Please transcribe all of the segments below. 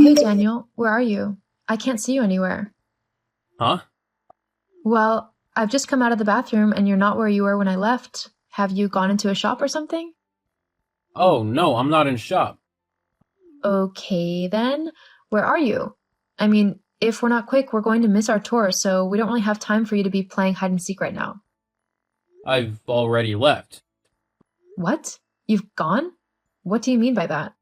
Hey Daniel, where are you? I can't see you anywhere. Huh? Well, I've just come out of the bathroom and you're not where you were when I left. Have you gone into a shop or something? Oh, no, I'm not in shop. Okay then. Where are you? I mean, if we're not quick, we're going to miss our tour, so we don't really have time for you to be playing hide and seek right now. I've already left. What? You've gone? What do you mean by that?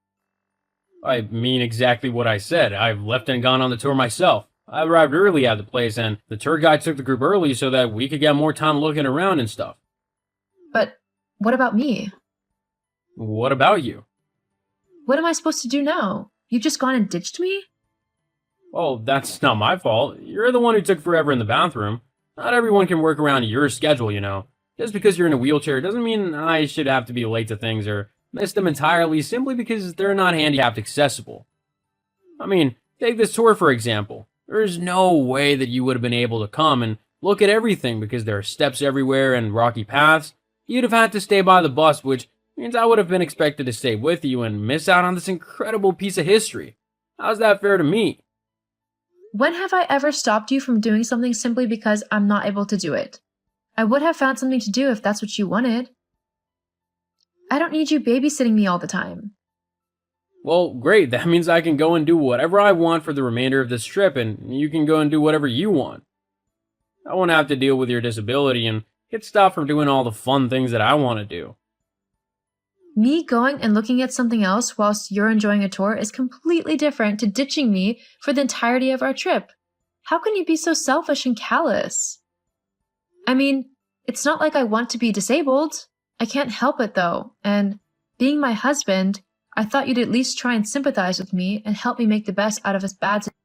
I mean exactly what I said. I've left and gone on the tour myself. I arrived early at the place, and the tour guide took the group early so that we could get more time looking around and stuff. But what about me? What about you? What am I supposed to do now? You've just gone and ditched me? Well, that's not my fault. You're the one who took forever in the bathroom. Not everyone can work around your schedule, you know. Just because you're in a wheelchair doesn't mean I should have to be late to things or miss them entirely simply because they're not handicapped accessible. I mean, take this tour for example. There's no way that you would have been able to come and look at everything because there are steps everywhere and rocky paths. You'd have had to stay by the bus, which means I would have been expected to stay with you and miss out on this incredible piece of history. How's that fair to me? When have I ever stopped you from doing something simply because I'm not able to do it? I would have found something to do if that's what you wanted. I don't need you babysitting me all the time. Well, great. That means I can go and do whatever I want for the remainder of this trip, and you can go and do whatever you want. I won't have to deal with your disability and get stopped from doing all the fun things that I want to do. Me going and looking at something else whilst you're enjoying a tour is completely different to ditching me for the entirety of our trip. How can you be so selfish and callous? I mean, it's not like I want to be disabled. I can't help it though, and being my husband, I thought you'd at least try and sympathize with me and help me make the best out of this bad situation.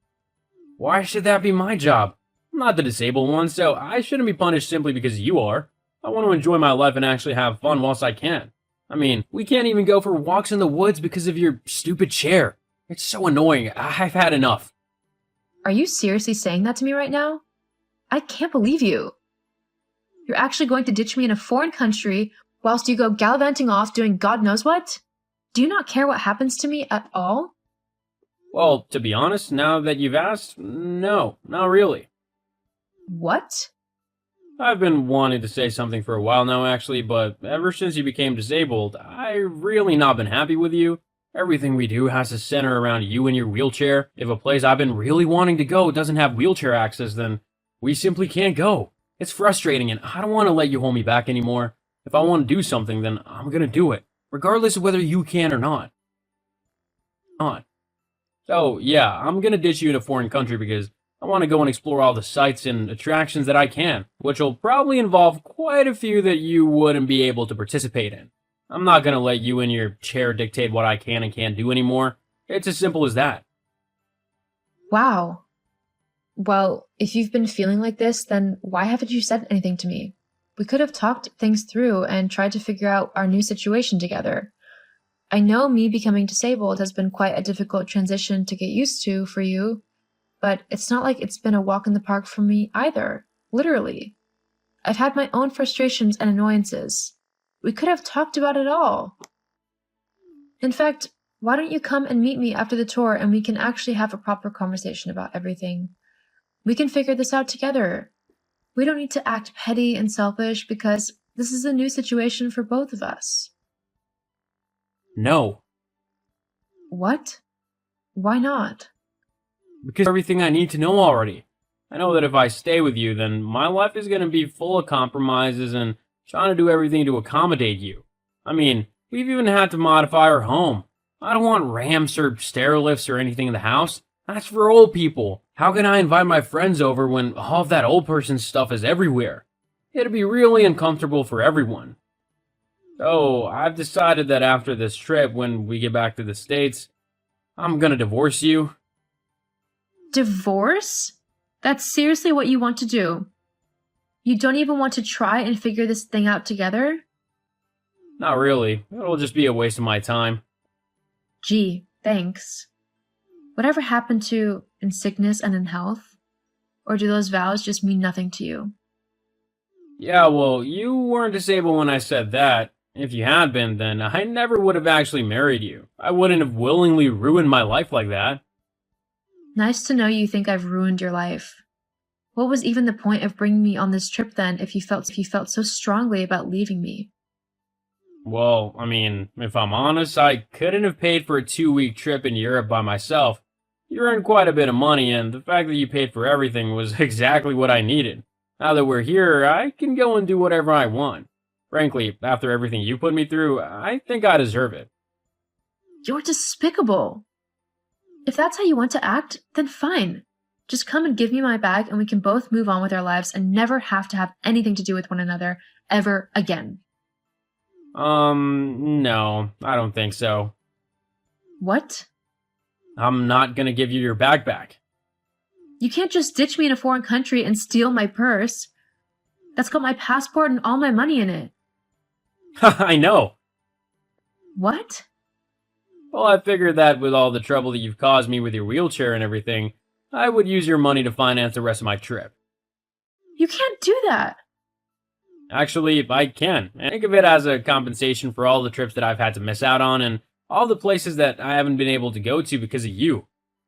Why should that be my job? I'm not the disabled one, so I shouldn't be punished simply because you are. I want to enjoy my life and actually have fun whilst I can. I mean, we can't even go for walks in the woods because of your stupid chair. It's so annoying. I've had enough. Are you seriously saying that to me right now? I can't believe you. You're actually going to ditch me in a foreign country whilst you go gallivanting off doing God knows what? Do you not care what happens to me at all? Well, to be honest, now that you've asked, no, not really. What? I've been wanting to say something for a while now, actually, but ever since you became disabled, I've really not been happy with you. Everything we do has to center around you and your wheelchair. If a place I've been really wanting to go doesn't have wheelchair access, then we simply can't go. It's frustrating, and I don't want to let you hold me back anymore. If I want to do something, then I'm gonna do it, regardless of whether you can or not. So, yeah, I'm gonna ditch you in a foreign country because I want to go and explore all the sites and attractions that I can, which will probably involve quite a few that you wouldn't be able to participate in. I'm not gonna let you and your chair dictate what I can and can't do anymore. It's as simple as that. Wow. Well, if you've been feeling like this, then why haven't you said anything to me? We could have talked things through and tried to figure out our new situation together. I know me becoming disabled has been quite a difficult transition to get used to for you, but it's not like it's been a walk in the park for me either, literally. I've had my own frustrations and annoyances. We could have talked about it all. In fact, why don't you come and meet me after the tour and we can actually have a proper conversation about everything? We can figure this out together. We don't need to act petty and selfish because this is a new situation for both of us. No, What? Why not? because everything I need to know already. I know that if I stay with you, then my life is gonna be full of compromises and trying to do everything to accommodate you. I mean, we've even had to modify our home. I don't want ramps or stair lifts or anything in the house. That's for old people. How can I invite my friends over when all of that old person stuff is everywhere? It'd be really uncomfortable for everyone. So, I've decided that after this trip, when we get back to the States, I'm gonna divorce you. Divorce? That's seriously what you want to do? You don't even want to try and figure this thing out together? Not really. It'll just be a waste of my time. Gee, thanks. Whatever happened to in sickness and in health? Or do those vows just mean nothing to you? Yeah, well, you weren't disabled when I said that. If you had been, then I never would have actually married you. I wouldn't have willingly ruined my life like that. Nice to know you think I've ruined your life. What was even the point of bringing me on this trip then if you felt so strongly about leaving me? Well, I mean, if I'm honest, I couldn't have paid for a 2-week trip in Europe by myself. You earned quite a bit of money, and the fact that you paid for everything was exactly what I needed. Now that we're here, I can go and do whatever I want. Frankly, after everything you put me through, I think I deserve it. You're despicable. If that's how you want to act, then fine. Just come and give me my bag and we can both move on with our lives and never have to have anything to do with one another ever again. No, I don't think so. What? I'm not gonna give you your bag back. You can't just ditch me in a foreign country and steal my purse. That's got my passport and all my money in it. I know. What? Well, I figured that with all the trouble that you've caused me with your wheelchair and everything, I would use your money to finance the rest of my trip. You can't do that. Actually, I can. Think of it as a compensation for all the trips that I've had to miss out on and all the places that I haven't been able to go to because of you.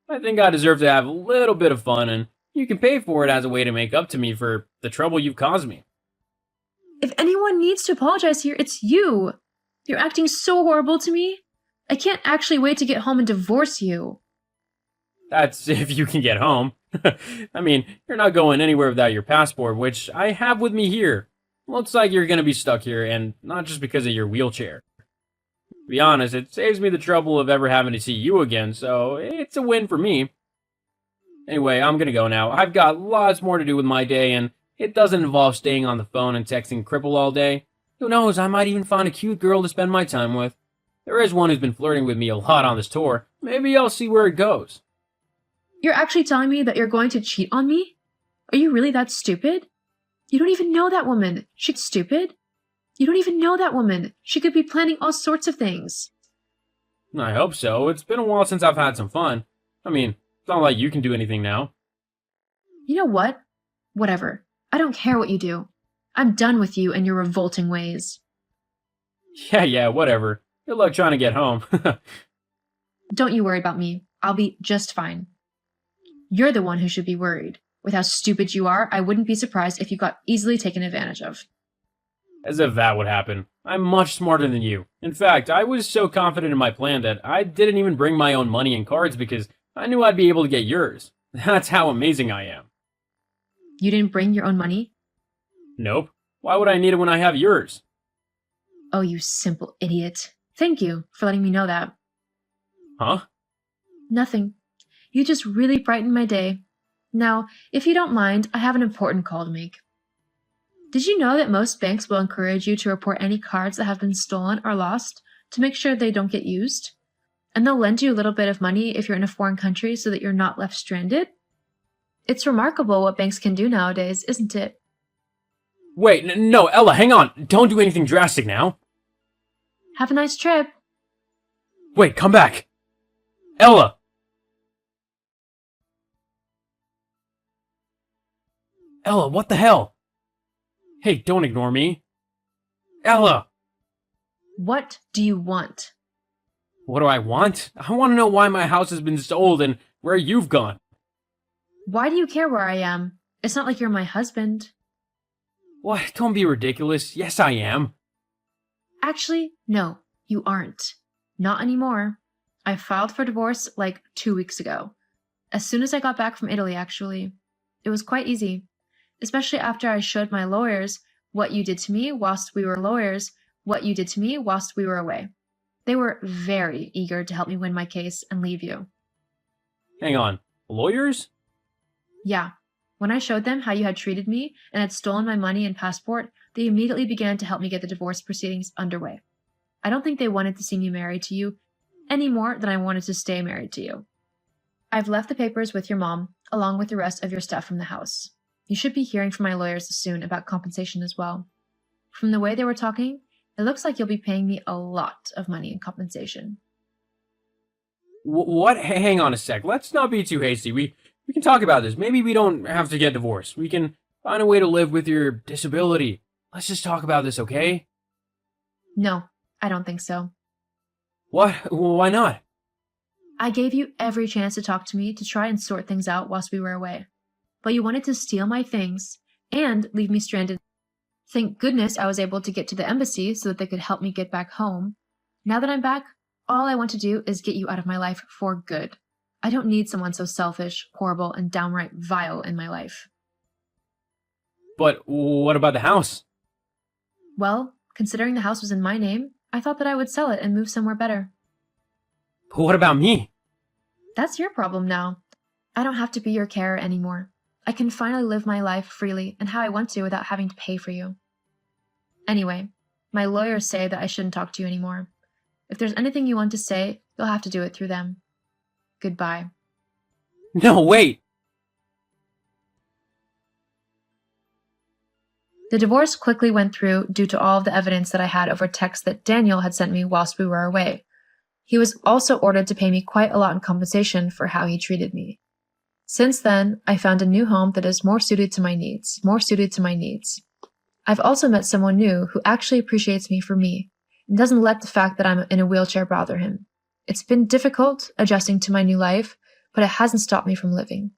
I think I deserve to have a little bit of fun, and you can pay for it as a way to make up to me for the trouble you've caused me. If anyone needs to apologize here, it's you. You're acting so horrible to me. I can't actually wait to get home and divorce you. That's if you can get home. I mean, you're not going anywhere without your passport, which I have with me here. Looks like you're gonna be stuck here, and not just because of your wheelchair. To be honest, it saves me the trouble of ever having to see you again, so it's a win for me. Anyway, I'm gonna go now. I've got lots more to do with my day, and it doesn't involve staying on the phone and texting Cripple all day. Who knows, I might even find a cute girl to spend my time with. There is one who's been flirting with me a lot on this tour. Maybe I'll see where it goes. You're actually telling me that you're going to cheat on me? Are you really that stupid? You don't even know that woman. She's stupid. You don't even know that woman. She could be planning all sorts of things. I hope so. It's been a while since I've had some fun. I mean, it's not like you can do anything now. You know what? Whatever. I don't care what you do. I'm done with you and your revolting ways. Yeah, whatever. Good luck trying to get home. Don't you worry about me. I'll be just fine. You're the one who should be worried. With how stupid you are, I wouldn't be surprised if you got easily taken advantage of. As if that would happen. I'm much smarter than you. In fact, I was so confident in my plan that I didn't even bring my own money and cards because I knew I'd be able to get yours. That's how amazing I am. You didn't bring your own money? Nope. Why would I need it when I have yours? Oh, you simple idiot. Thank you for letting me know that. Huh? Nothing. You just really brightened my day. Now, if you don't mind, I have an important call to make. Did you know that most banks will encourage you to report any cards that have been stolen or lost to make sure they don't get used? And they'll lend you a little bit of money if you're in a foreign country so that you're not left stranded? It's remarkable what banks can do nowadays, isn't it? Wait, no, Ella, hang on. Don't do anything drastic now. Have a nice trip. Wait, come back. Ella! Ella, what the hell? Hey, don't ignore me. Ella! What do you want? What do I want? I want to know why my house has been sold and where you've gone. Why do you care where I am? It's not like you're my husband. What? Don't be ridiculous. Yes, I am. Actually, no, you aren't. Not anymore. I filed for divorce like 2 weeks ago. As soon as I got back from Italy, actually. It was quite easy. Especially after I showed my lawyers what you did to me whilst we were away. They were very eager to help me win my case and leave you. Hang on. Lawyers? Yeah. When I showed them how you had treated me and had stolen my money and passport, they immediately began to help me get the divorce proceedings underway. I don't think they wanted to see me married to you any more than I wanted to stay married to you. I've left the papers with your mom, along with the rest of your stuff from the house. You should be hearing from my lawyers soon about compensation as well. From the way they were talking, it looks like you'll be paying me a lot of money in compensation. What? Hang on a sec. Let's not be too hasty. We can talk about this. Maybe we don't have to get divorced. We can find a way to live with your disability. Let's just talk about this, okay? No, I don't think so. What? Why not? I gave you every chance to talk to me to try and sort things out whilst we were away. But you wanted to steal my things and leave me stranded. Thank goodness I was able to get to the embassy so that they could help me get back home. Now that I'm back, all I want to do is get you out of my life for good. I don't need someone so selfish, horrible, and downright vile in my life. But what about the house? Well, considering the house was in my name, I thought that I would sell it and move somewhere better. But what about me? That's your problem now. I don't have to be your carer anymore. I can finally live my life freely and how I want to without having to pay for you. Anyway, my lawyers say that I shouldn't talk to you anymore. If there's anything you want to say, you'll have to do it through them. Goodbye. No, wait! The divorce quickly went through due to all of the evidence that I had over texts that Daniel had sent me whilst we were away. He was also ordered to pay me quite a lot in compensation for how he treated me. Since then, I found a new home that is more suited to my needs. I've also met someone new who actually appreciates me for me and doesn't let the fact that I'm in a wheelchair bother him. It's been difficult adjusting to my new life, but it hasn't stopped me from living.